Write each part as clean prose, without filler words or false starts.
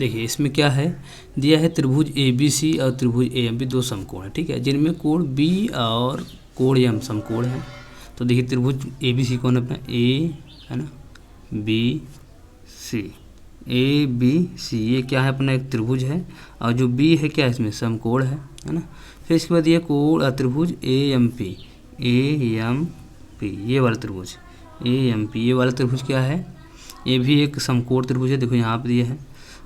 देखिए इसमें क्या है दिया है, त्रिभुज ABC और त्रिभुज AMB दो समकोण है, ठीक है, जिनमें कोण B और कोण M समकोण है। तो देखिए त्रिभुज ABC कौन है अपना A है ना, BC, ABC ये क्या है अपना एक त्रिभुज है, और जो B है क्या है इसमें समकोण है ना। फिर इसके बाद ये कोण त्रिभुज AMP ये वाला त्रिभुज AMP, ये वाला त्रिभुज क्या है, ये भी एक समकोण त्रिभुज है, देखो यहाँ पर दिया है।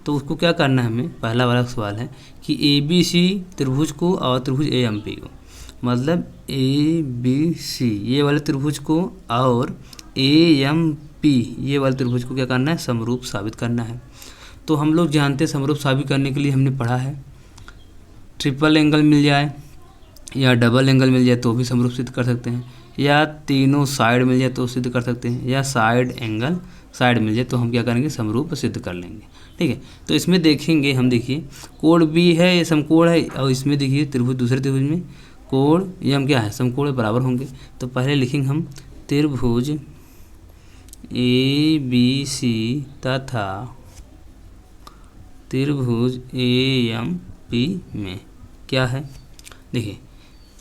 तो उसको क्या करना है हमें, पहला वाला सवाल है कि ABC त्रिभुज को और त्रिभुज AMP को, मतलब ABC ये वाले त्रिभुज को और AMP ये वाले त्रिभुज को क्या करना है, समरूप साबित करना है। तो हम लोग जानते हैं समरूप साबित करने के लिए हमने पढ़ा है, ट्रिपल एंगल मिल जाए या डबल एंगल मिल जाए तो भी समरूप सिद्ध कर सकते हैं, या तीनों साइड मिल जाए तो सिद्ध कर सकते हैं, या साइड एंगल साइड मिल जाए तो हम क्या करेंगे, समरूप सिद्ध कर लेंगे, ठीक है। तो इसमें देखेंगे हम, देखिए कोण B है ये समकोण है, और इसमें देखिए त्रिभुज दूसरे त्रिभुज में कोण M क्या है, समकोण बराबर होंगे। तो पहले लिखेंगे हम त्रिभुज ABC तथा त्रिभुज AMP में क्या है, देखिए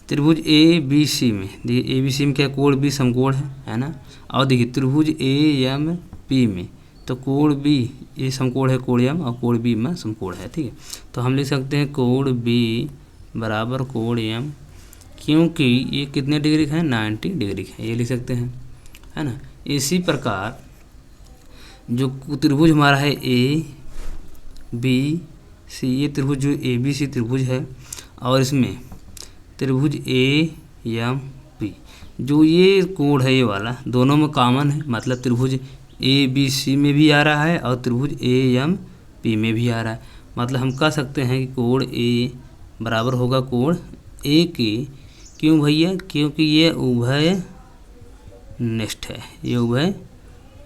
त्रिभुज ABC में, देखिए ABC में क्या कोण B समकोण है ना, और देखिए त्रिभुज AMP में तो कोण B ये समकोण है कोण M, और कोण B में समकोण है, ठीक है। तो हम लिख सकते हैं कोण B बराबर कोण M, क्योंकि ये कितने डिग्री का है, 90 डिग्री का है, ये लिख सकते हैं, है ना। इसी प्रकार जो त्रिभुज हमारा है ABC, ये त्रिभुज जो ABC त्रिभुज है, और इसमें त्रिभुज AMP जो ये कोण है ये वाला दोनों में कॉमन है, मतलब त्रिभुज ABC में भी आ रहा है और त्रिभुज AMP में भी आ रहा है। मतलब हम कह सकते हैं कि कोण A बराबर होगा कोण A के, क्यों भैया, क्योंकि ये उभय निष्ठ है, ये उभय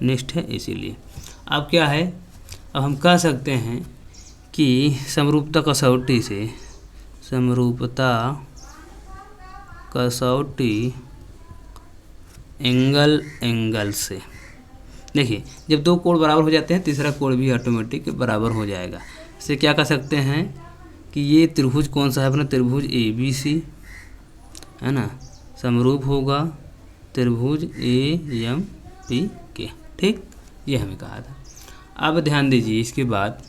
निष्ठ है इसीलिए। अब क्या है, अब हम कह सकते हैं कि समरूपता कसौटी से, समरूपता कसौटी एंगल से, देखिए जब दो कोण बराबर हो जाते हैं तीसरा कोण भी ऑटोमेटिक बराबर हो जाएगा। इससे क्या कह सकते हैं कि ये त्रिभुज कौन सा है अपना, त्रिभुज ABC है ना, समरूप होगा त्रिभुज AMP के, ठीक, ये हमें कहा था। अब ध्यान दीजिए इसके बाद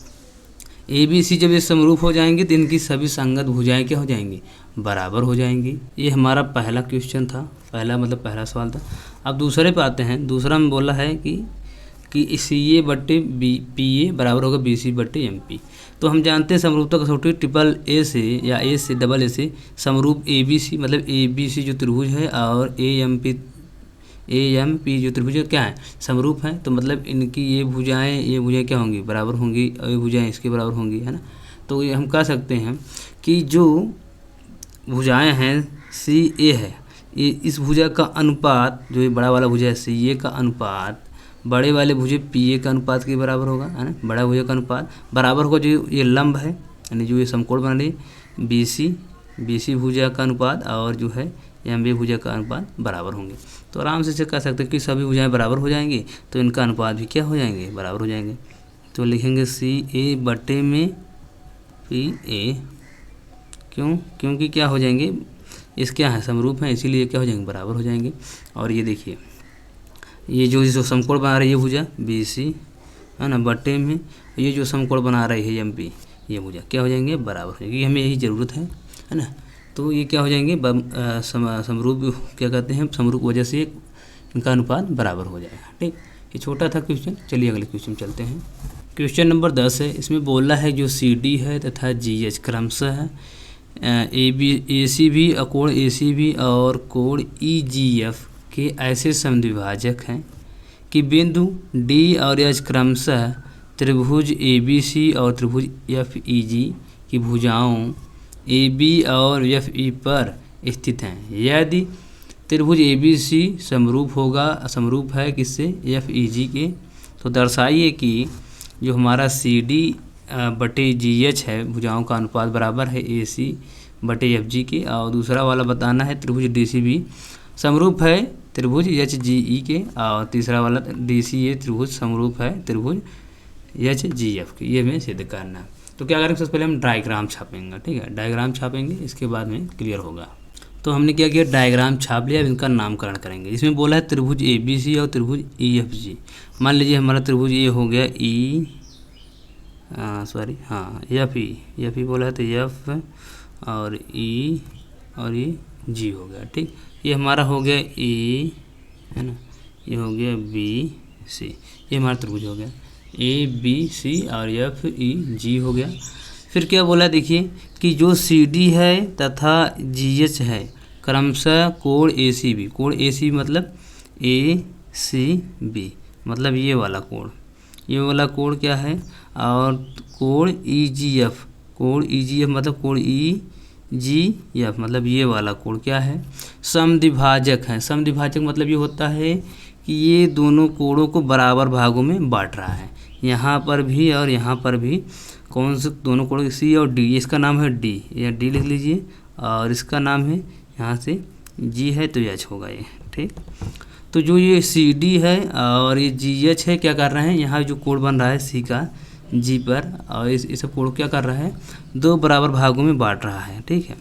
ABC जब ये समरूप हो जाएंगे तो इनकी सभी संगत भुजाएं क्या हो जाएंगी, बराबर हो जाएंगी। ये हमारा पहला क्वेश्चन था, पहला मतलब पहला सवाल था। अब दूसरे पे आते हैं, दूसरा में बोला है कि CA बट्टे PA बराबर होगा BC बट्टे MP। तो हम जानते हैं समरूपता कसौटी ट्रिपल A से या A से डबल A से समरूप ABC, मतलब ABC जो त्रिभुज है और AMP जो त्रिभुज क्या है, समरूप है। तो मतलब इनकी ये भुजाएं क्या होंगी, बराबर होंगी, और ये भुजाएं इसके बराबर होंगी, है ना। तो ये हम कह सकते हैं कि जो भुजाएं हैं CA है, ये इस भुजा का अनुपात, जो ये बड़ा वाला भुजा है CA का अनुपात बड़े वाले भुजे PA का अनुपात के बराबर होगा, है ना। बड़ा भुजा का अनुपात बराबर होगा जो ये लंब है, यानी जो ये समकोण बना रही BC भुजा का अनुपात और जो है MB भुजा का अनुपात बराबर होंगे। तो आराम से कह सकते हैं कि सभी भुजाएं बराबर हो जाएंगी तो इनका अनुपात भी क्या हो जाएंगे, बराबर हो जाएंगे। तो लिखेंगे CA बटे में PA, क्योंकि क्या हो जाएंगे, इस क्या है समरूप है इसीलिए क्या हो जाएंगे, बराबर हो जाएंगे। और ये देखिए ये जो समकोण बना रही है भुजा BC है ना, बटे में ये जो समकोण बना रही है MP, ये भुजा क्या हो जाएंगे, बराबर हो जाएंगे। हमें यही ज़रूरत है ना। तो ये क्या हो जाएंगे, समरूप क्या कहते हैं, समरूप वजह से इनका अनुपात बराबर हो जाएगा, ठीक। ये छोटा था क्वेश्चन, चलिए अगले क्वेश्चन चलते हैं। क्वेश्चन नंबर 10 है, इसमें बोला है जो CD है तथा GH क्रमशः ACB कोण ACB और कोण EGF के ऐसे समद्विभाजक हैं कि बिंदु D और H क्रमशः त्रिभुज ABC और त्रिभुज FEG की भुजाओं AB और FE पर स्थित हैं। यदि त्रिभुज ABC समरूप है किससे, FEG के, तो दर्शाइए कि जो हमारा CD बटे GH है भुजाओं का अनुपात बराबर है AC बटे FG के, और दूसरा वाला बताना है त्रिभुज DCB समरूप है त्रिभुज HGE के, और तीसरा वाला DCA त्रिभुज समरूप है त्रिभुज एच जी एफ की, ये हमें सिद्ध करना है। तो क्या करेंगे, सबसे पहले हम डायग्राम छापेंगे, ठीक है, डायग्राम छापेंगे, इसके बाद में क्लियर होगा। तो हमने क्या किया, डायग्राम छाप लिया, अब इनका नामकरण करेंगे। इसमें बोला है त्रिभुज ए बी सी और त्रिभुज ई एफ जी। मान लीजिए हमारा त्रिभुज ए हो गया ई एफ ई बोला है तो एफ और ई और ये जी हो गया, ठीक। ये हमारा हो गया ए, है ना, ये हो गया बी सी, ये हमारा त्रिभुज हो गया ए बी सी और एफ ई जी हो गया। फिर क्या बोला, देखिए कि जो सी डी है तथा जी एच है क्रमशः कोण ए सी बी, कोण ए सी मतलब ए सी बी मतलब ये वाला कोण, ये वाला कोण क्या है, और कोण ई जी एफ, कोण ई जी एफ मतलब कोण ई जी एफ मतलब ये वाला कोण क्या है, समद्विभाजक है। समद्विभाजक मतलब ये होता है कि ये दोनों कोणों को बराबर भागों में बांट रहा है, यहाँ पर भी और यहाँ पर भी। कौन से दोनों कोण, सी और डी, इसका नाम है डी, या डी लिख लीजिए, और इसका नाम है यहाँ से जी है तो एच होगा ये, ठीक। तो जो ये सी डी है और ये जी एच है, क्या कर रहे हैं, यहाँ जो कोण बन रहा है सी का जी पर, और इस कोण क्या कर रहा है, दो बराबर भागों में बांट रहा है, ठीक है।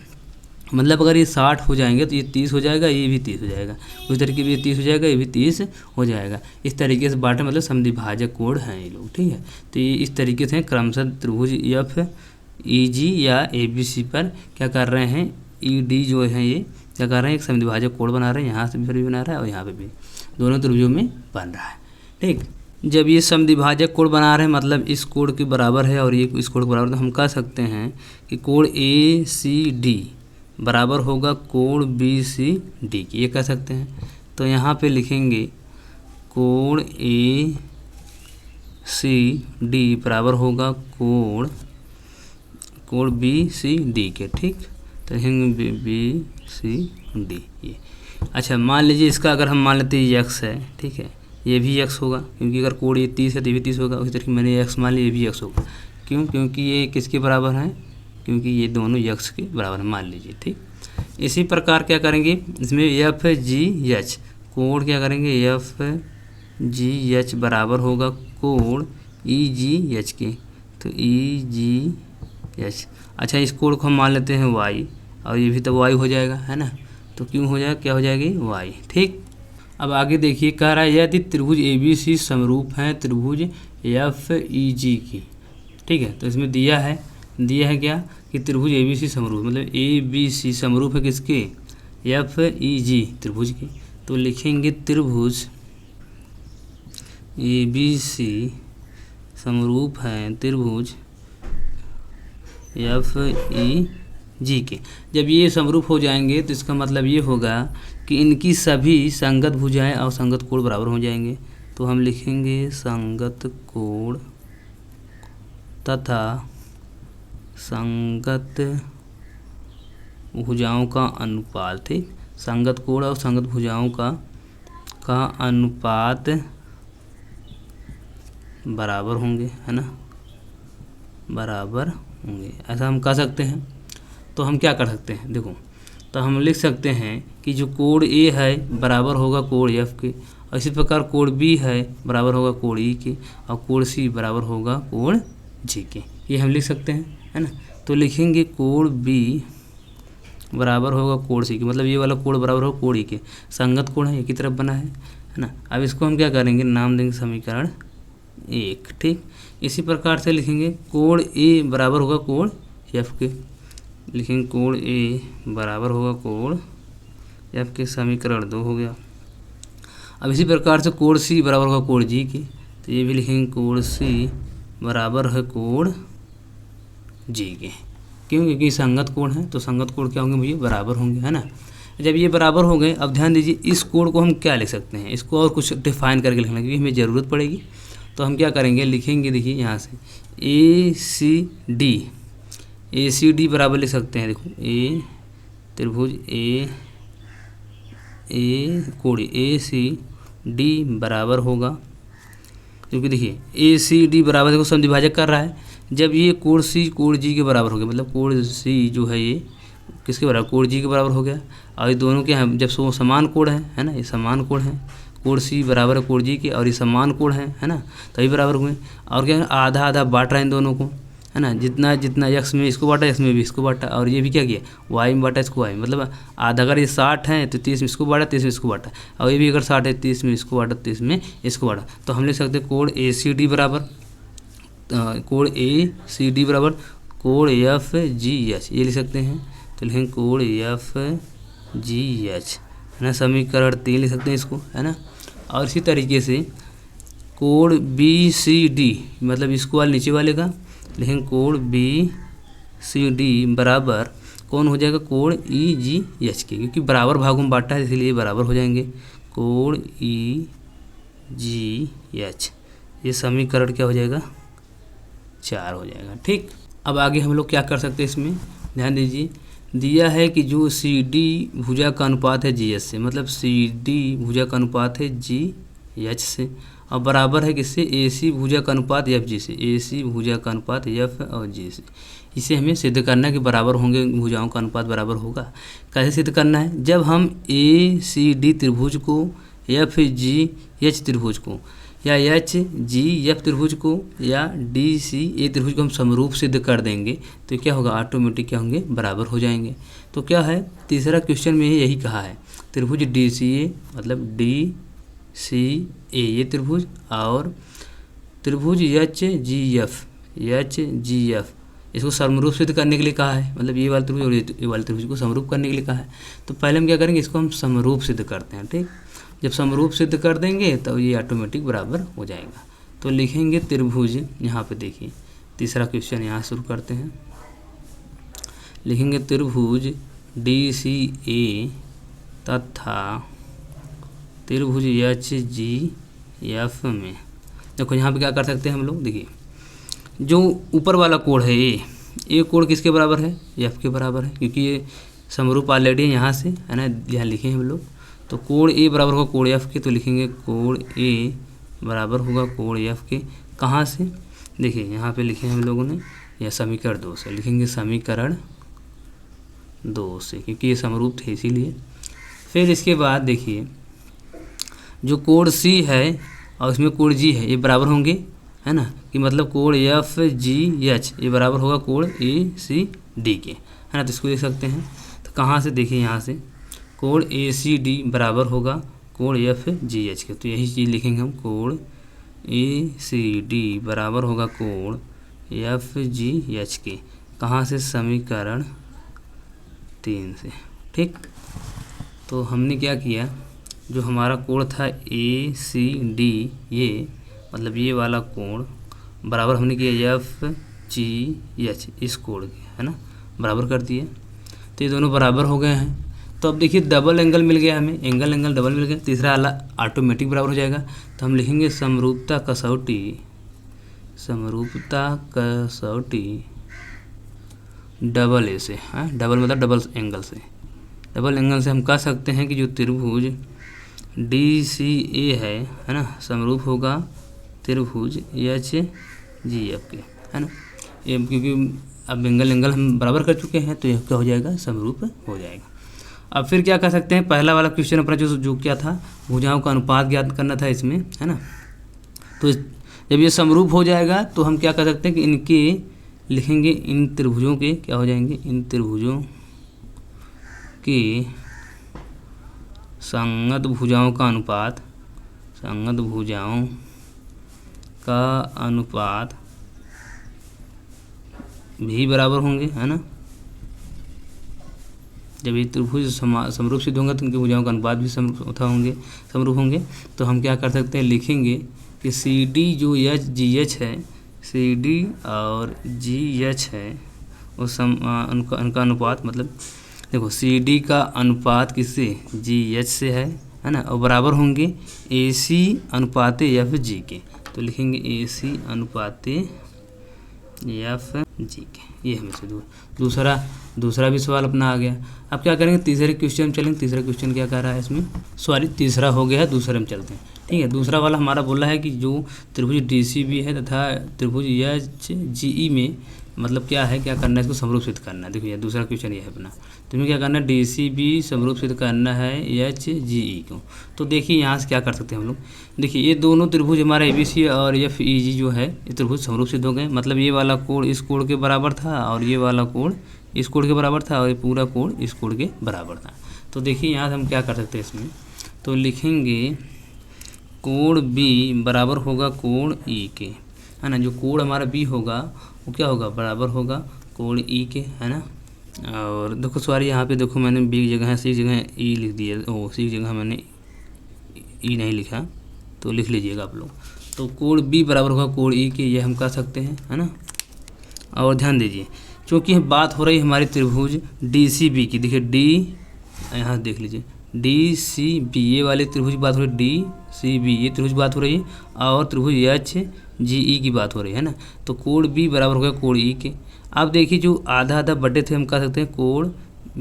मतलब अगर ये 60 हो जाएंगे तो ये 30 हो जाएगा, ये भी 30 हो जाएगा, उस तरीके भी ये 30 हो जाएगा, ये भी 30 हो जाएगा। इस तरीके से बांटे मतलब समद्विभाजक कोण हैं ये लोग, ठीक है। तो ये इस तरीके से क्रमशः त्रिभुज एफ ई जी या ए बी सी पर क्या कर रहे हैं, ई डी जो है ये क्या कर रहे हैं, एक समद्विभाजक कोण बना रहे हैं, यहाँ से भी बना रहा है और यहाँ पे भी, दोनों त्रिभुजों में बन रहा है, ठीक। जब ये समद्विभाजक कोण बना रहे हैं मतलब इस कोण के बराबर है और ये इस कोण के बराबर, तो हम कह सकते हैं कि कोण ए सी डी बराबर होगा कोण बी सी डी की, ये कह सकते हैं। तो यहाँ पे लिखेंगे कोण ए सी डी बराबर होगा कोण बी सी डी के, ठीक। तो लिखेंगे बी सी डी ये। अच्छा, मान लीजिए इसका अगर हम मान लेते हैं एक्स है, ठीक है, ये भी एक्स होगा, क्योंकि अगर कोण ये 30 है तो ये भी 30 होगा। उसी तरीके मैंने एक्स मान लिया, ये भी एक्स होगा। क्यों, क्योंकि ये किसके बराबर है, क्योंकि ये दोनों एक्स के बराबर है, मान लीजिए, ठीक। इसी प्रकार क्या करेंगे, इसमें एफ जी एच कोण क्या करेंगे, एफ जी एच बराबर होगा कोण ई जी एच के, तो ई जी एच। अच्छा, इस कोण को हम मान लेते हैं वाई, और ये भी तो वाई हो जाएगा, है ना। तो क्यों हो जाएगा, क्या हो जाएगी, वाई, ठीक। अब आगे देखिए, कह रहा है यदि त्रिभुज ए बी सी समरूप हैं त्रिभुज एफ ई जी की, ठीक है। तो इसमें दिया है क्या कि त्रिभुज ए बी सी समरूप, मतलब ए बी सी समरूप है किसके, एफ ई जी त्रिभुज की। तो लिखेंगे त्रिभुज ए बी सी समरूप हैं त्रिभुज एफ ई जी के। जब ये समरूप हो जाएंगे तो इसका मतलब ये होगा कि इनकी सभी संगत भुजाएं और संगत कोण बराबर हो जाएंगे। तो हम लिखेंगे संगत कोण तथा संगत भुजाओं का अनुपात, ठीक। संगत कोण और संगत भुजाओं का अनुपात बराबर होंगे, है ना, बराबर होंगे, ऐसा हम कह सकते हैं। तो हम क्या कर सकते हैं, देखो, तो हम लिख सकते हैं कि जो कोण ए है बराबर होगा कोण एफ के, और इसी प्रकार कोण बी है बराबर होगा कोण ई के, और कोण सी बराबर होगा कोण जी के, ये हम लिख सकते हैं, है ना। तो लिखेंगे कोण बी बराबर होगा कोण सी के, मतलब ये वाला कोण बराबर होगा कोण ई के, संगत कोण है एक ही तरफ बना है ना। अब इसको हम क्या करेंगे, नाम देंगे समीकरण 1, ठीक। इसी प्रकार से लिखेंगे कोण ए बराबर होगा कोण एफ के, लिखेंगे कोण ए बराबर होगा कोण एफ के, समीकरण 2 हो गया। अब इसी प्रकार से कोण सी बराबर होगा कोण जी के, तो ये भी लिखेंगे कोण सी बराबर है कोण जी के। क्यों, क्योंकि संगत कोण है, तो संगत कोण क्या होंगे भैया, बराबर होंगे, है ना। जब ये बराबर हो गए, अब ध्यान दीजिए इस कोण को हम क्या लिख सकते हैं, इसको और कुछ डिफाइन करके लिखना, क्योंकि हमें ज़रूरत पड़ेगी। तो हम क्या करेंगे, लिखेंगे, देखिए यहाँ से ए सी डी बराबर लिख सकते हैं। देखो ए त्रिभुज ए कोण ए सी डी बराबर होगा, क्योंकि देखिए ए सी डी बराबर, देखो समद्विभाजक कर रहा है। जब ये कोण सी कोण जी के बराबर हो गया, मतलब कोण सी जो है ये किसके बराबर, कोण जी के बराबर हो गया, और ये दोनों के जब समान कोण है ना, ये समान कोण है, कोण सी बराबर है कोण जी के, और ये समान कोण है ना, तभी बराबर हुए। और क्या है, आधा आधा बांट रहा है इन दोनों को, है ना, जितना जितना एक्स में इसको बांटा एक्स में भी इसको बांटा, और ये भी क्या किया वाई में बांटा इसको वाई, मतलब आधा अगर ये 60 है तो 30 में इसको बांटा 30 में इसको बांटा, और ये भी अगर 60 है 30 में इसको बांटा 30 में इसको बांटा। तो हम लिख सकते हैं कोण ए सी डी बराबर कोण ए सी डी बराबर कोण एफ जी एच, ये लिख सकते हैं। तो लिखेंगे कोण एफ जी एच, है ना, समीकरण 3 लिख सकते हैं इसको, है ना। और इसी तरीके से कोण बी सी डी, मतलब इसको वाले नीचे वाले का लिखेंगे कोण बी सी डी बराबर कौन हो जाएगा कोण ई जी एच के, क्योंकि बराबर भागों में बांटा है इसलिए बराबर हो जाएंगे कोण ई जी एच। ये समीकरण क्या हो जाएगा 4 हो जाएगा। ठीक, अब आगे हम लोग क्या कर सकते हैं इसमें ध्यान दीजिए, दिया है कि जो सी डी भुजा का अनुपात है जी एच से, मतलब सी डी भुजा का अनुपात है जी एच से, और बराबर है किससे ए सी भुजा का अनुपात एफ जी से, ए सी भुजा का अनुपात एफ और जी से। इसे हमें सिद्ध करना है कि बराबर होंगे, भुजाओं का अनुपात बराबर होगा। कैसे सिद्ध करना है, जब हम ए सी डी त्रिभुज को एफ जी एच त्रिभुज को या एच जी एफ त्रिभुज को या डी सी ए त्रिभुज को हम समरूप सिद्ध कर देंगे तो क्या होगा ऑटोमेटिक क्या होंगे बराबर हो जाएंगे। तो क्या है तीसरा क्वेश्चन में यही कहा है, त्रिभुज डी सी ए मतलब डी सी ए ये त्रिभुज और त्रिभुज एच जी एफ इसको समरूप सिद्ध करने के लिए कहा है, मतलब ये वाला त्रिभुज और ये वाले त्रिभुज को समरूप करने के लिए कहा है। तो पहले हम क्या करेंगे, इसको हम समरूप सिद्ध करते हैं। ठीक, जब समरूप सिद्ध कर देंगे तो ये ऑटोमेटिक बराबर हो जाएगा। तो लिखेंगे त्रिभुज, यहाँ पे देखिए तीसरा क्वेश्चन यहाँ शुरू करते हैं, लिखेंगे त्रिभुज डी सी ए तथा त्रिभुज एच जी एफ में। देखो यहाँ पे क्या कर सकते हैं हम लोग, देखिए जो ऊपर वाला कोण है ये कोण किसके बराबर है, एफ के बराबर है, क्योंकि ये समरूप ऑलरेडी यहाँ से है ना, यहाँ लिखे हैं हम लोग। तो कोण ए बराबर होगा कोण एफ के, तो लिखेंगे कोण ए बराबर होगा कोण एफ के। कहाँ से, देखिए यहाँ पे लिखे हैं हम लोगों ने, यह समीकरण 2 से लिखेंगे, समीकरण 2 से, क्योंकि ये समरूप थे इसीलिए। फिर इसके बाद देखिए जो कोण सी है और इसमें कोण जी है ये बराबर होंगे, है ना, कि मतलब कोण एफ जी एच ये बराबर होगा कोण ए सी डी के, है ना। तो इसको देख सकते हैं, तो कहाँ से देखिए यहाँ से कोण ए सी डी बराबर होगा कोण एफ जी एच के। तो यही चीज़ लिखेंगे हम, कोण ए सी डी बराबर होगा कोण एफ जी एच के। कहाँ से, समीकरण 3 से। ठीक, तो हमने क्या किया, जो हमारा कोण था ए सी डी ये मतलब ये वाला कोण बराबर हमने किया एफ जी एच इस कोण के, है ना, बराबर कर दिए। तो ये दोनों बराबर हो गए हैं। तो अब देखिए डबल एंगल मिल गया हमें, एंगल डबल मिल गया, तीसरा वाला ऑटोमेटिक बराबर हो जाएगा। तो हम लिखेंगे समरूपता कसौटी डबल ए से, हाँ डबल मतलब डबल एंगल से। डबल एंगल से हम कह सकते हैं कि जो त्रिभुज डी सी ए है ना, समरूप होगा त्रिभुज एच जी एफ के, है ना। ये क्योंकि अब एंगल हम बराबर कर चुके हैं तो यह क्या हो जाएगा, समरूप हो जाएगा। अब फिर क्या कर सकते हैं, पहला वाला क्वेश्चन अपना जो क्या था, भुजाओं का अनुपात ज्ञात करना था इसमें, है ना। तो जब ये समरूप हो जाएगा तो हम क्या कर सकते हैं कि इनके लिखेंगे, इन त्रिभुजों के क्या हो जाएंगे, इन त्रिभुजों के संगत भुजाओं का अनुपात भी बराबर होंगे, है ना। जब ये त्रिभुज समरूप सिद्ध होंगे तो उनके भुजाओं का अनुपात भी समरूप होंगे। तो हम क्या कर सकते हैं, लिखेंगे कि सी डी जो एच जी एच है, सी डी और जी एच है उस उनका अनुपात, मतलब देखो सी डी का अनुपात किससे, जी एच से है ना, और बराबर होंगे ए सी अनुपात एफ जी के। तो लिखेंगे ए सी अनुपात एफ जी के। ये हमें दूसरा भी सवाल अपना आ गया। अब क्या करेंगे, तीसरे क्वेश्चन में चलेंगे। तीसरा क्वेश्चन क्या कर रहा है इसमें, सॉरी तीसरा हो गया है, दूसरे में चलते हैं। ठीक है, दूसरा वाला हमारा बोला है कि जो त्रिभुज डी सी बी है तथा त्रिभुज एच जी ई में मतलब क्या है, क्या करना है, इसको समरूप सिद्ध करना है। देखो ये दूसरा क्वेश्चन ये है अपना, तुम्हें क्या करना है, DCB समरूप सिद्ध करना है HGE को। तो देखिए यहाँ से क्या कर सकते हैं हम लोग, देखिए ये दोनों त्रिभुज हमारा ABC और FEG जो है ये त्रिभुज समरूप सिद्ध हो गए। मतलब ये वाला कोण इस कोण के बराबर था और ये वाला कोण इस कोण के बराबर था और ये पूरा कोण इस कोण के बराबर था। तो देखिए यहाँ से हम क्या कर सकते हैं इसमें, तो लिखेंगे कोण B बराबर होगा कोण E के, है ना। जो कोण हमारा B होगा वो क्या होगा, बराबर होगा कोण E के, है ना। और देखो सॉरी यहाँ पे देखो मैंने B की जगह C की जगह E लिख दिया, ओ C की जगह मैंने E नहीं लिखा, तो लिख लीजिएगा आप लोग। तो कोण B बराबर होगा कोण E के, ये हम कर सकते हैं, है ना। और ध्यान दीजिए क्योंकि बात हो रही है हमारी त्रिभुज DCB की, देखिए D यहाँ देख लीजिए DCB ये वाले त्रिभुज की बात हो रही है, DCB ये त्रिभुज बात हो रही है और त्रिभुज HGE की बात हो रही है ना। तो कोण B बराबर हो गया कोण E के। अब देखिए जो आधा आधा बटे थे हम कह सकते हैं कोण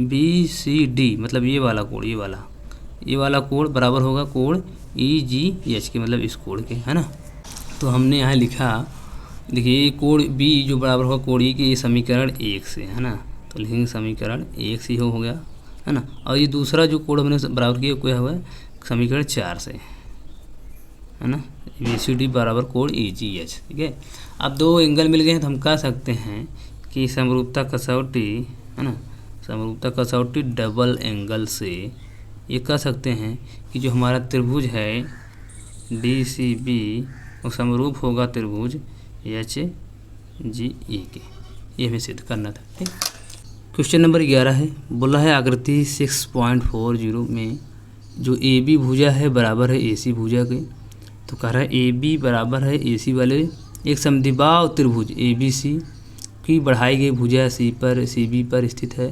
BCD, मतलब ये वाला कोण, ये वाला कोण बराबर होगा कोण EGH के, मतलब इस कोण के, है ना। तो हमने यहाँ लिखा, देखिए ये कोण B जो बराबर होगा कोण E के, ये समीकरण 1 से, है ना। तो लिखेंगे समीकरण 1 से हो गया, है ना। और ये दूसरा जो कोण हमने बराबर किया क्या हुआ है, समीकरण 4 से, है ना। BCD बराबर कोण EGH, ठीक है। अब दो एंगल मिल गए हैं तो हम कह सकते हैं कि समरूपता कसौटी, है ना, समरूपता कसौटी डबल एंगल से ये कह सकते हैं कि जो हमारा त्रिभुज है DCB वो समरूप होगा त्रिभुज HGE के। ये हमें सिद्ध करना था, ठीक। क्वेश्चन नंबर 11 है, बोला है आकृति 6.40 में जो AB भुजा है बराबर है AC भुजा के। तो कह रहा है AB बराबर है AC वाले एक समद्विबाहु त्रिभुज ABC की बढ़ाई गई भुजा C पर CB पर स्थित है।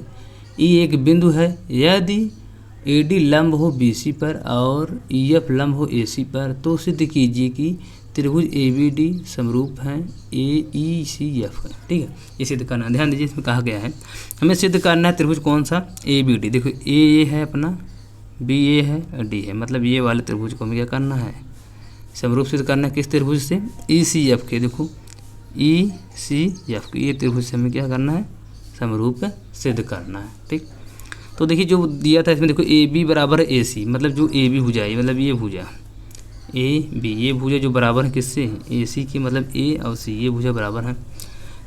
E एक बिंदु है, यदि AD लंब हो BC पर और EF लंब हो AC पर तो सिद्ध कीजिए कि त्रिभुज ABD समरूप हैं AECF का, ठीक है। ये सिद्ध करना, ध्यान दीजिए इसमें कहा गया है हमें सिद्ध करना है त्रिभुज कौन सा, ABD। देखो A है अपना, B ये है और D है, मतलब ये वाले त्रिभुज को हमें क्या करना है, समरूप सिद्ध करना है। किस त्रिभुज से, ECF के। देखो ECF के ये त्रिभुज से हमें क्या करना है, समरूप सिद्ध करना है, ठीक। तो देखिए जो दिया था इसमें देखो AB बराबर है AC, मतलब जो AB भुजा है, मतलब ये भुजा AB, ये भुजा जो बराबर है किससे, AC की, मतलब A और C ये भुजा बराबर है।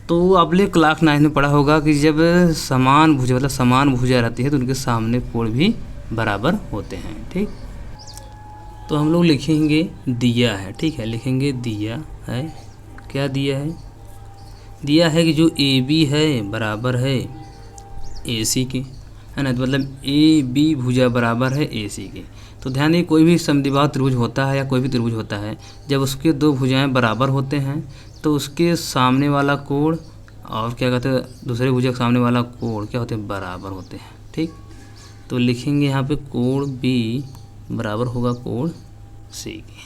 तो आपने क्लास 9 में पढ़ा होगा कि जब समान भुजा, मतलब समान भुजा रहती है तो उनके सामने कोण भी बराबर होते हैं, ठीक। तो हम लोग लिखेंगे दिया है, ठीक है, लिखेंगे दिया है, क्या दिया है, दिया है कि जो AB है बराबर है AC के, है ना। तो मतलब AB भुजा बराबर है AC के। तो ध्यान दीजिए कोई भी समद्विबाहु त्रिभुज होता है या कोई भी त्रिभुज होता है, जब उसके दो भुजाएं बराबर होते हैं तो उसके सामने वाला कोण और क्या कहते हैं दूसरे भुजा के सामने वाला कोण क्या होते हैं, बराबर होते हैं, ठीक। तो लिखेंगे यहाँ पे कोण B बराबर होगा कोण C के।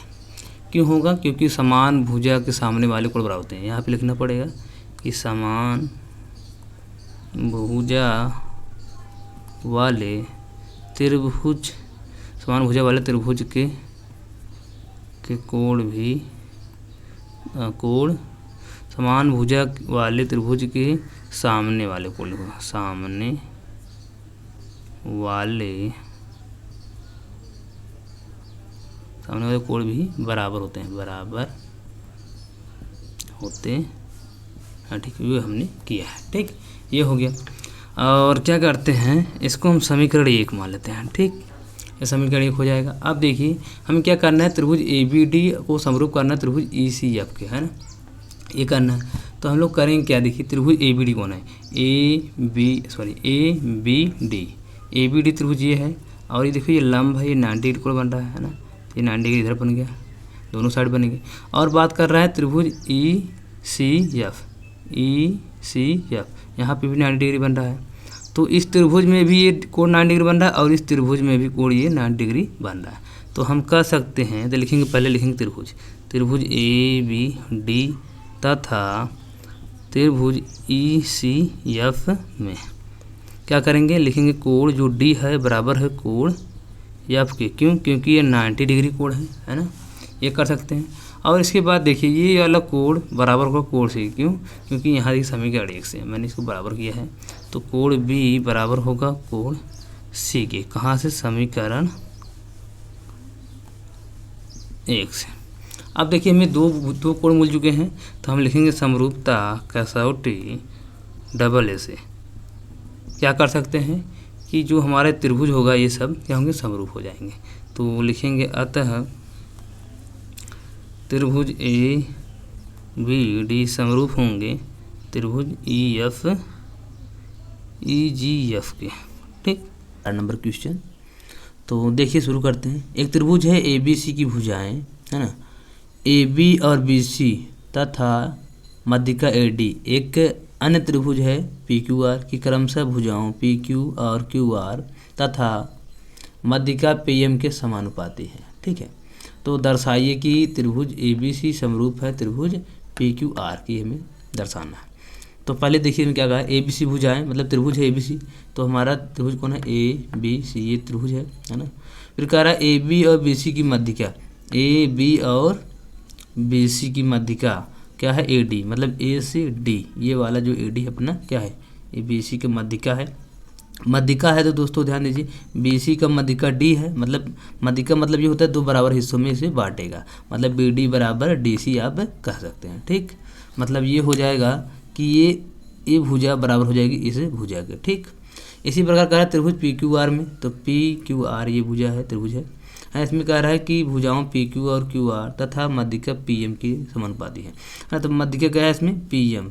क्यों होगा, क्योंकि समान भुजा के सामने वाले कोण बराबर होते हैं। यहाँ पे लिखना पड़ेगा कि समान भुजा वाले त्रिभुज, समान भुजा वाले त्रिभुज के कोण भी कोण समान भुजा वाले त्रिभुज के सामने वाले कोण, सामने वाले कोण भी बराबर होते हैं, बराबर होते हैं, ठीक है। ये हमने किया है, ठीक, ये हो गया। और क्या करते हैं, इसको हम समीकरण 1 मान लेते हैं, ठीक। ये समीकरण 1 हो जाएगा। अब देखिए हमें क्या करना है, त्रिभुज ABD को समरूप करना है त्रिभुज ECF के, है ना, ये करना है। तो हम लोग करेंगे क्या, देखिए त्रिभुज ABD कौन है, ABD, ABD त्रिभुज ये है और ये देखिए ये लंब है, ये 90 डिग्री कोण बन रहा है ना, ये 90 डिग्री इधर बन गया, दोनों साइड बन गए। और बात कर रहा है त्रिभुज ECF, यहाँ पे भी 90 डिग्री बन रहा है। तो इस त्रिभुज में भी ये कोण 90 डिग्री बन रहा है और इस त्रिभुज में भी कोण ये 90 डिग्री बन रहा है। तो हम कह सकते हैं, तो लिखेंगे पहले लिखेंगे त्रिभुज ABD तथा त्रिभुज ECF में क्या करेंगे, लिखेंगे कोण जो D है बराबर है कोण F के। क्यों, क्योंकि ये 90 डिग्री कोण है ना, ये कर सकते हैं। और इसके बाद देखिए ये वाला कोण बराबर होगा कोण से, क्यों? क्योंकि यहाँ देखिए समीकरण 1 से मैंने इसको बराबर किया है, तो कोण बी बराबर होगा कोण सी के, कहाँ से? समीकरण 1 से। अब देखिए हमें दो कोण मिल चुके हैं, तो हम लिखेंगे समरूपता कसौटी डबल ए से क्या कर सकते हैं कि जो हमारे त्रिभुज होगा ये सब क्या होंगे? समरूप हो जाएंगे। तो लिखेंगे अतः त्रिभुज ए बी डी समरूप होंगे त्रिभुज ई एफ ई जी एफ के। ठीक, 4 नंबर क्वेश्चन। तो देखिए शुरू करते हैं। एक त्रिभुज है ए बी सी की भुजाएं, है ना, ए बी और बी सी तथा मध्यिका ए डी। एक अन्य त्रिभुज है पी क्यू आर की क्रमशः भुजाओं पी क्यू और क्यू आर तथा मध्यिका पी एम के समानुपाती है। ठीक है, तो दर्शाइए कि त्रिभुज ए बी सी समरूप है त्रिभुज पी क्यू आर की, हमें दर्शाना है। तो पहले देखिए हमें क्या कहा, ए बी सी भुजाएं, मतलब त्रिभुज है ए बी सी, तो हमारा त्रिभुज कौन है? ए बी सी, ये त्रिभुज है ना। फिर कह रहा है ए बी और बी सी की मध्यिका, ए बी और बी सी की मध्यिका क्या है? ए डी, मतलब ए से डी, ये वाला जो ए डी अपना क्या है? ये बी सी की मध्यिका है। मध्यिका है तो दोस्तों ध्यान दीजिए, बी सी का मध्यिका डी है, मतलब मध्यिका मतलब ये होता है दो बराबर हिस्सों में इसे बांटेगा, मतलब बी डी बराबर डी सी आप कह सकते हैं। ठीक, मतलब ये हो जाएगा कि ये भुजा बराबर हो जाएगी इस भुजा के। ठीक, इसी प्रकार कह रहा है त्रिभुज पी क्यू आर में, तो पी क्यू आर ये भुजा है, त्रिभुज है। इसमें कह रहा है कि भुजाओं पी क्यू और क्यू आर तथा मध्यिका पी एम की समानुपाती है। तो मध्यिका क्या है इसमें? पी एम,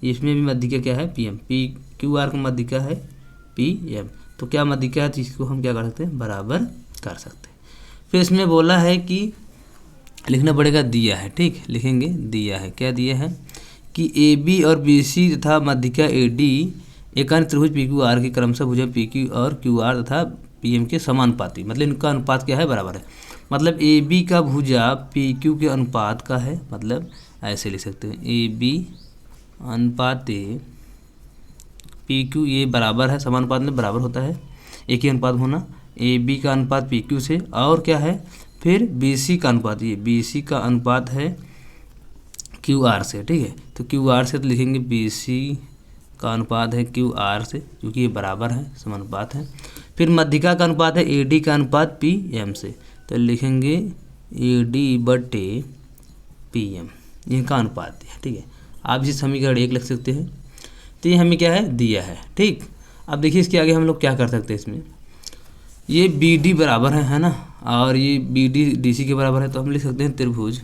इसमें भी मध्यिका क्या है? P M. P Q R का मध्यिका है पी एम, तो क्या मध्यिका है? तो इसको हम क्या कर सकते हैं? बराबर कर सकते हैं। फिर इसमें बोला है कि लिखना पड़ेगा दिया है। ठीक, लिखेंगे दिया है। क्या दिया है? कि ए बी और बी सी तथा मध्यिका ए डी एक अन्य त्रिभुज पी क्यू आर की क्रमशः भुजा पी क्यू और क्यू आर तथा पी एम के समानुपाती, मतलब इनका अनुपात क्या है? बराबर है। मतलब ए बी का भुजा पी क्यू के अनुपात का है, मतलब ऐसे लिख सकते हैं ए बी अनुपात पी क्यू, ये बराबर है, समानुपात में बराबर होता है, एक ही अनुपात होना। ए बी का अनुपात पी क्यू से, और क्या है? फिर बी सी का अनुपात, ये बी सी का अनुपात है क्यू आर से। ठीक है, तो क्यू आर से तो लिखेंगे बी सी का अनुपात है क्यू आर से, क्योंकि ये बराबर है, समानुपात है। फिर मध्यिका का अनुपात है ए डी का अनुपात पी एम से, तो लिखेंगे ए डी बटे पी एम, इनका अनुपात है। ठीक है, आप इसे समीकरण 1 लिख सकते हैं। तो ये हमें क्या है? दिया है। ठीक, अब देखिए इसके आगे हम लोग क्या कर सकते हैं, इसमें ये बी डी बराबर है ना, और ये बी डी डी सी के बराबर है, तो हम लिख सकते हैं त्रिभुज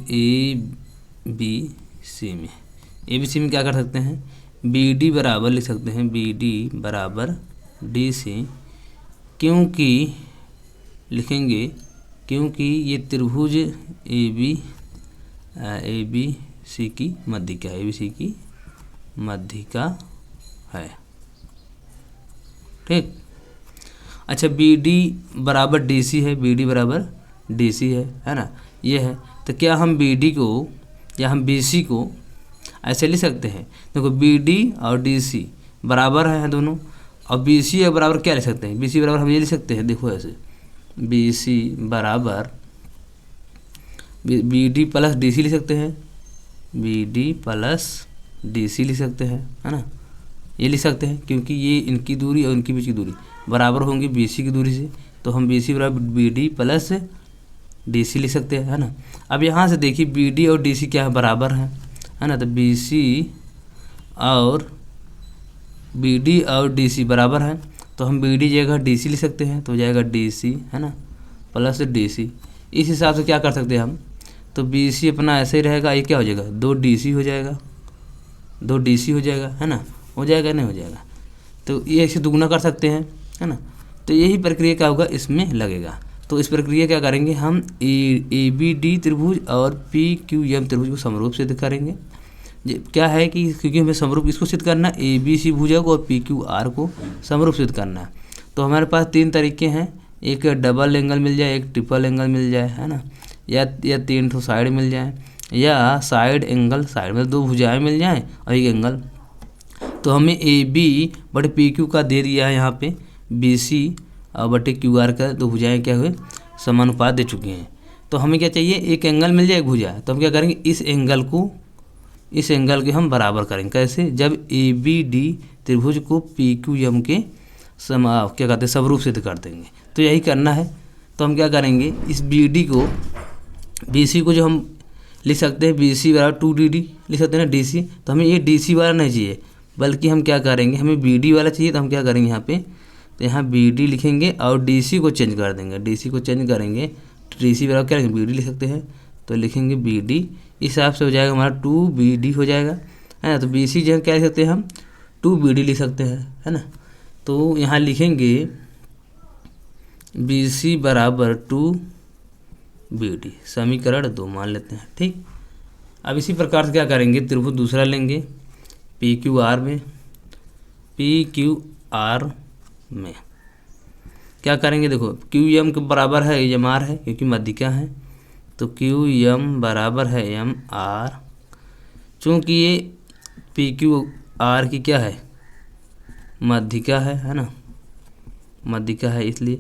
ए बी सी में, ए बी सी में क्या कर सकते हैं? बी डी बराबर लिख सकते हैं बी डी बराबर डी सी, क्योंकि लिखेंगे क्योंकि ये त्रिभुज ए बी सी की मध्यिका है, ए बी सी की मध्यिका है। ठीक, अच्छा बी डी बराबर डी सी है, बी डी बराबर डी सी है ना, ये है। तो क्या हम बी डी को या हम बी सी को ऐसे लिख सकते हैं? देखो बी डी और डी सी बराबर है दोनों, और बी सी बराबर क्या लिख सकते हैं? बी सी बराबर हम ये लिख सकते हैं, देखो ऐसे बी सी बराबर B D plus D C लिख सकते हैं, B D plus D C लिख सकते हैं, है ना, ये लिख सकते हैं, क्योंकि ये इनकी दूरी और इनकी बीच की दूरी बराबर होंगी बी सी की दूरी से, तो हम बी सी बराबर B D plus D C लिख सकते हैं, है ना। अब यहाँ से देखिए बी डी और डी सी क्या है? बराबर है ना, तो बी सी और बी डी और डी सी बराबर है, तो हम बी डी जगह डी सी लिख सकते हैं, तो हो जाएगा डी सी, है ना, प्लस डी सी। इस हिसाब से क्या कर सकते हैं हम? तो बी सी अपना ऐसे ही रहेगा, ये क्या हो जाएगा? 2 डी सी हो जाएगा, 2 डी सी हो जाएगा, है ना, हो जाएगा नहीं हो जाएगा, तो ये ऐसे दुगुना कर सकते हैं, है ना। तो यही प्रक्रिया क्या होगा इसमें लगेगा। तो इस प्रक्रिया क्या करेंगे हम? ए बी डी त्रिभुज और पी क्यू एम त्रिभुज को समरूप सिद्ध करेंगे। क्या है कि क्योंकि हमें समरूप इसको सिद्ध करना है, ए बी सी भुजा को और पी क्यू आर को समरूप सिद्ध करना है। तो हमारे पास 3 तरीके हैं, एक डबल एंगल मिल जाए, एक ट्रिपल एंगल मिल जाए, है ना, या 3 ठो साइड मिल जाए, या साइड एंगल साइड में 2 भुजाएँ मिल जाएँ और एक एंगल। तो हमें ए बी बटे पी क्यू का दे दिया है यहाँ पे, बी सी और बटे क्यू आर का 2 भुजाएँ क्या हुए? समानुपात दे चुकी हैं। तो हमें क्या चाहिए, एक एंगल मिल जाए, एक भुजा है, तो हम क्या करेंगे, इस एंगल के हम बराबर करेंगे। कैसे, जब ए बी डी त्रिभुज को पी क्यू एम के क्या कहते हैं समरूप सिद्ध कर देंगे। तो यही करना है। तो हम क्या करेंगे, इस बी डी को, बी सी को जो हम लिख सकते हैं बी सी बराबर 2DD लिख सकते हैं ना, डी सी। तो हमें ये डी सी वाला नहीं चाहिए, बल्कि हम क्या करेंगे, हमें बी डी वाला चाहिए। तो हम क्या करेंगे यहाँ पे, तो यहाँ बी डी लिखेंगे और डी सी को चेंज कर देंगे। डी सी को चेंज करेंगे तो डी सी बराबर क्या लिखेंगे, बी डी लिख सकते हैं। तो लिखेंगे बी डी, इस हिसाब से हो जाएगा हमारा 2BD हो जाएगा, है ना। तो बी सी जो है क्या लिख सकते हैं हम, 2BD लिख सकते हैं, है ना। तो यहाँ लिखेंगे बी सी बराबर 2BD, समीकरण 2 मान लेते हैं, ठीक। अब इसी प्रकार से क्या करेंगे, त्रिभुज दूसरा लेंगे PQR में क्या करेंगे, देखो QM के बराबर है MR है, क्योंकि मध्यिका है। तो QM बराबर है MR, चूँकि ये PQR की क्या है, मध्यिका है ना, मध्यिका है, इसलिए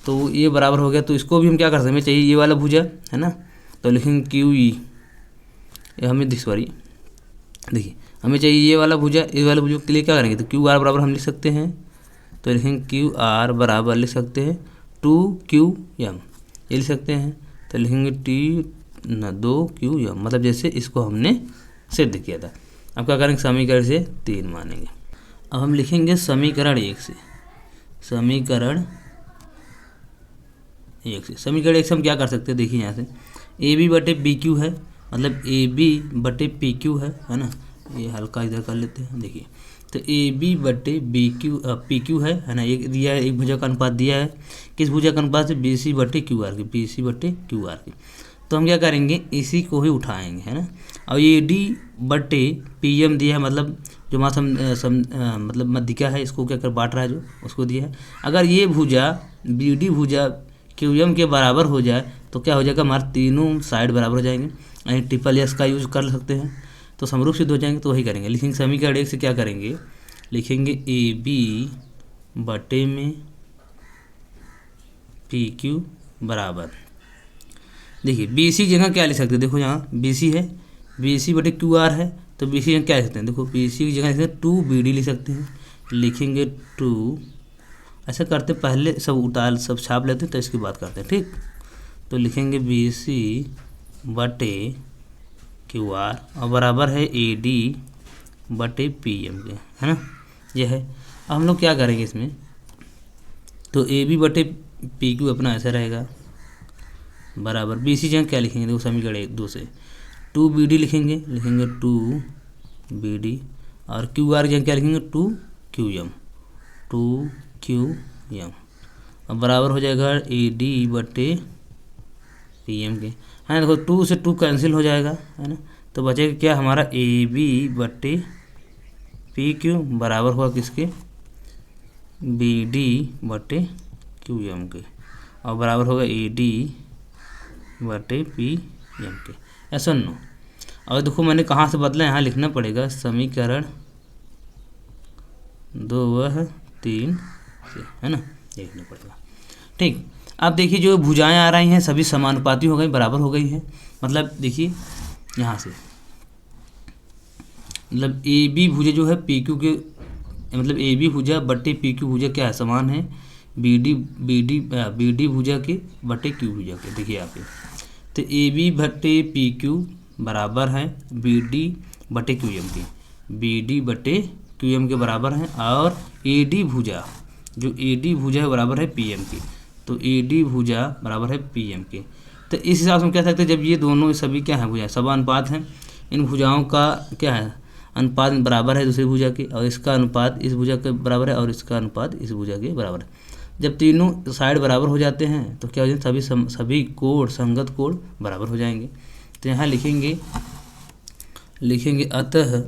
तो ये बराबर हो गया। तो इसको भी हम क्या कर सकते हैं, हमें चाहिए ये वाला भुजा, है ना। तो लिखेंगे QE, हमें देखिए हमें चाहिए ये वाला भुजा, इस वाले भुजा के लिए क्या करेंगे, तो QR बराबर हम लिख सकते हैं। तो लिखेंगे QR बराबर लिख सकते हैं 2QM, ये लिख सकते हैं। तो लिखेंगे 2QM, मतलब जैसे इसको हमने सिद्ध किया था। अब क्या करेंगे, समीकरण से 3 मानेंगे। अब हम लिखेंगे समीकरण 1 से, समीकरण 1 से हम क्या कर सकते हैं, देखिए यहाँ से AB बटे BQ है, मतलब AB बटे PQ है ना। ये हल्का इधर कर लेते हैं, देखिए तो AB बटे PQ है ना। एक दिया है, एक भुजा का अनुपात दिया है, किस भुजा का अनुपात से, BC बटे QR की। तो हम क्या करेंगे, इसी को ही उठाएंगे, है ना। और AD बटे PM दिया है, मतलब जो मतलब मध्यिका है, इसको क्या कर बांट रहा है, जो उसको दिया है। अगर ये भुजा BD भुजा QM के बराबर हो जाए तो क्या हो जाएगा, हमारे तीनों साइड बराबर हो जाएंगे। SSS का यूज कर सकते हैं, तो समरूप सिद्ध हो जाएंगे। तो वही करेंगे, लिखेंगे समीकरण 1 से क्या करेंगे, लिखेंगे AB बटे में PQ बराबर, देखिए BC जगह क्या लिख सकते हैं, देखो यहाँ BC है, BC बटे QR है, तो BC जगह क्या लिख सकते हैं, देखो BC की जगह लिख सकते हैं 2BD लिख सकते हैं। लिखेंगे 2, ऐसा करते पहले सब छाप लेते हैं, तो इसकी बात करते हैं, ठीक। तो लिखेंगे BC बटे QR और बराबर है AD बटे PM के, है ना, यह है। अब हम लोग क्या करेंगे इसमें, तो AB बटे PQ अपना ऐसा रहेगा, बराबर BC जगह क्या लिखेंगे, देखो समीकरण 2 से 2BD लिखेंगे 2BD और QR जगह क्या लिखेंगे 2QM और बराबर हो जाएगा AD बटे PM के, है ना। देखो 2 से 2 कैंसिल हो जाएगा, है ना। तो बचेगा क्या हमारा AB बटे PQ बराबर हुआ किसके, BD बटे QM के और बराबर होगा AD बटे PM के, ऐसा नो। और देखो मैंने कहाँ से बदला, यहाँ लिखना पड़ेगा समीकरण 2 व 3 से, है ना, लिखना पड़ेगा, ठीक। अब देखिए जो भुजाएं आ रही हैं सभी समानुपाती हो गई, बराबर हो गई हैं। मतलब देखिए यहाँ से, मतलब AB भुजा जो है PQ के, मतलब AB भुजा बटे PQ भुजा क्या है, समान है BD भुजा के बटे Q भुजा के। देखिए यहाँ पे तो AB बटे PQ बराबर है BD बटे QM के, BD बटे QM के बराबर है। और AD भुजा, जो AD भुजा है बराबर है PM की, तो AD भुजा बराबर है PM के। तो इस हिसाब से हम कह सकते हैं, जब ये दोनों सभी क्या है, भुजा समानुपात हैं, इन भुजाओं का क्या है, अनुपात बराबर है दूसरी भुजा के, और इसका अनुपात इस भुजा के बराबर है और इसका अनुपात इस भुजा के बराबर है। जब तीनों साइड बराबर हो जाते हैं तो क्या हो जाए, सभी कोण, संगत कोण बराबर हो जाएंगे। तो यहाँ लिखेंगे अतः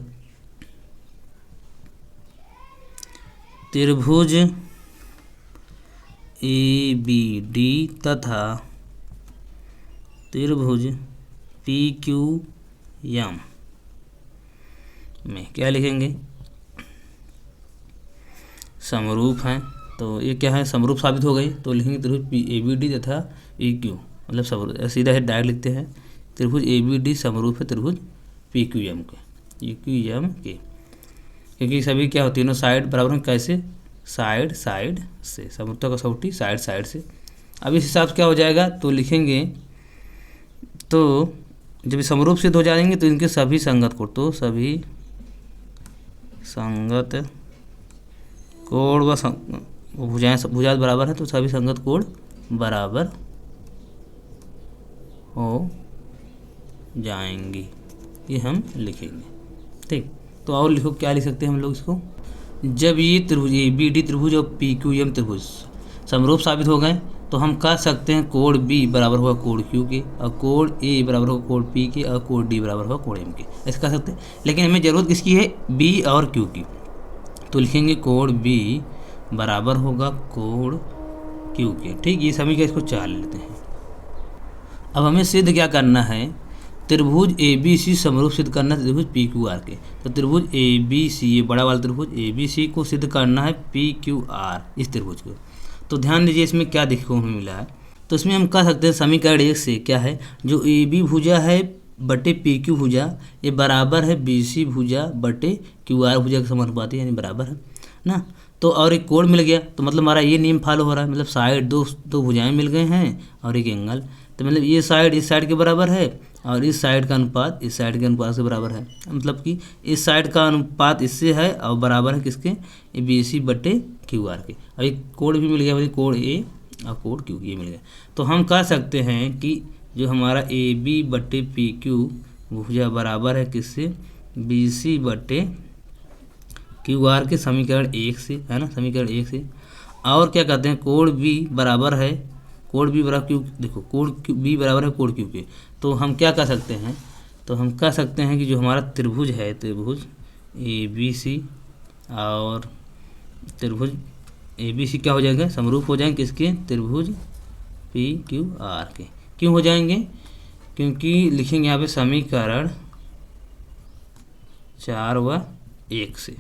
त्रिभुज ABD तथा त्रिभुज PQM में क्या लिखेंगे, समरूप हैं। तो ये क्या है, समरूप साबित हो गई। तो लिखेंगे त्रिभुज ABD तथा PQ मतलब समरूप, सीधा है डायरेक्ट लिखते हैं, त्रिभुज ABD समरूप है त्रिभुज PQM के, क्योंकि सभी क्या होती है ना, साइड बराबर हैं, कैसे, साइड से, समरूपता कसौटी साइड से। अब इस हिसाब से क्या हो जाएगा, तो लिखेंगे, तो जब समरूप सिद्ध हो जाएंगे तो इनके सभी संगत कोण, तो सभी संगत कोण व भुजाएं बराबर है, तो सभी संगत कोण बराबर हो जाएंगी, ये हम लिखेंगे। ठीक, तो और लिखो, क्या लिख सकते हैं हम लोग इसको, जब ये त्रिभुज ABD त्रिभुज और PQM त्रिभुज समरूप साबित हो गए तो हम कह सकते हैं कोण B बराबर होगा कोण Q के, और कोण A बराबर होगा कोण P के, और कोण D बराबर होगा कोण M के, ऐसे कह सकते हैं। लेकिन हमें ज़रूरत किसकी है, B और Q की, तो लिखेंगे कोण B बराबर होगा कोण Q के। ठीक, ये समीकरण इसको 4 लेते हैं। अब हमें सिद्ध क्या करना है, त्रिभुज ABC समरूप सिद्ध करना है त्रिभुज PQR के। तो त्रिभुज ABC, ये बड़ा वाला त्रिभुज ABC को सिद्ध करना है PQR, इस त्रिभुज को। तो ध्यान दीजिए इसमें क्या देखने को हमें मिला है, तो इसमें हम कह सकते हैं समीकरण 1 से क्या है, जो AB भुजा है बटे PQ भुजा, ये बराबर है BC भुजा बटे QR भुजा के समानुपाती, यानी बराबर है ना। तो और एक कोण मिल गया, तो मतलब हमारा ये नियम फॉलो हो रहा है, मतलब साइड दो भुजाएं मिल गए हैं और एक एंगल, तो मतलब ये साइड इस साइड के बराबर है और इस साइड का अनुपात इस साइड के अनुपात से बराबर है, मतलब कि इस साइड का अनुपात इससे है और बराबर है किसके, BC बटे QR के। अब एक कोण भी मिल गया, मतलब कोण A और कोण Q, ये मिल गया। तो हम कह सकते हैं कि जो हमारा AB बटे PQ भुजा बराबर है किससे, BC बटे QR के, समीकरण 1 से, है ना, समीकरण 1 से। और क्या कहते हैं, कोण B बराबर है, कोण B बराबर Q, देखो कोण B बराबर है कोण Q के, तो हम क्या कह सकते हैं, तो हम कह सकते हैं कि जो हमारा त्रिभुज है, त्रिभुज ABC और त्रिभुज ABC क्या हो जाएगा, समरूप हो जाएंगे किसके, त्रिभुज PQR के। क्यों हो जाएंगे, क्योंकि लिखेंगे यहाँ पे समीकरण 4 व 1 से,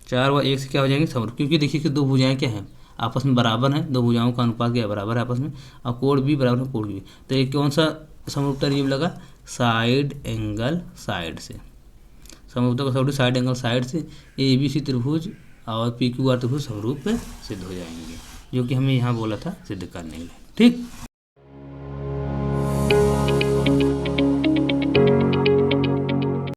4 व 1 से क्या हो जाएंगे, समरूप, क्योंकि देखिए कि दो भुजाएं क्या हैं, आपस में बराबर हैं, दो भुजाओं का अनुपात क्या है, बराबर है आपस में, और कोण भी बराबर है कोण भी। तो ये कौन सा समरूपता नियम लगा, साइड एंगल साइड से, समरूपता का समरूप साइड एंगल साइड से ABC त्रिभुज और PQR त्रिभुज समरूप सिद्ध हो जाएंगे, जो कि हमें यहाँ बोला था सिद्ध करने के लिए। ठीक।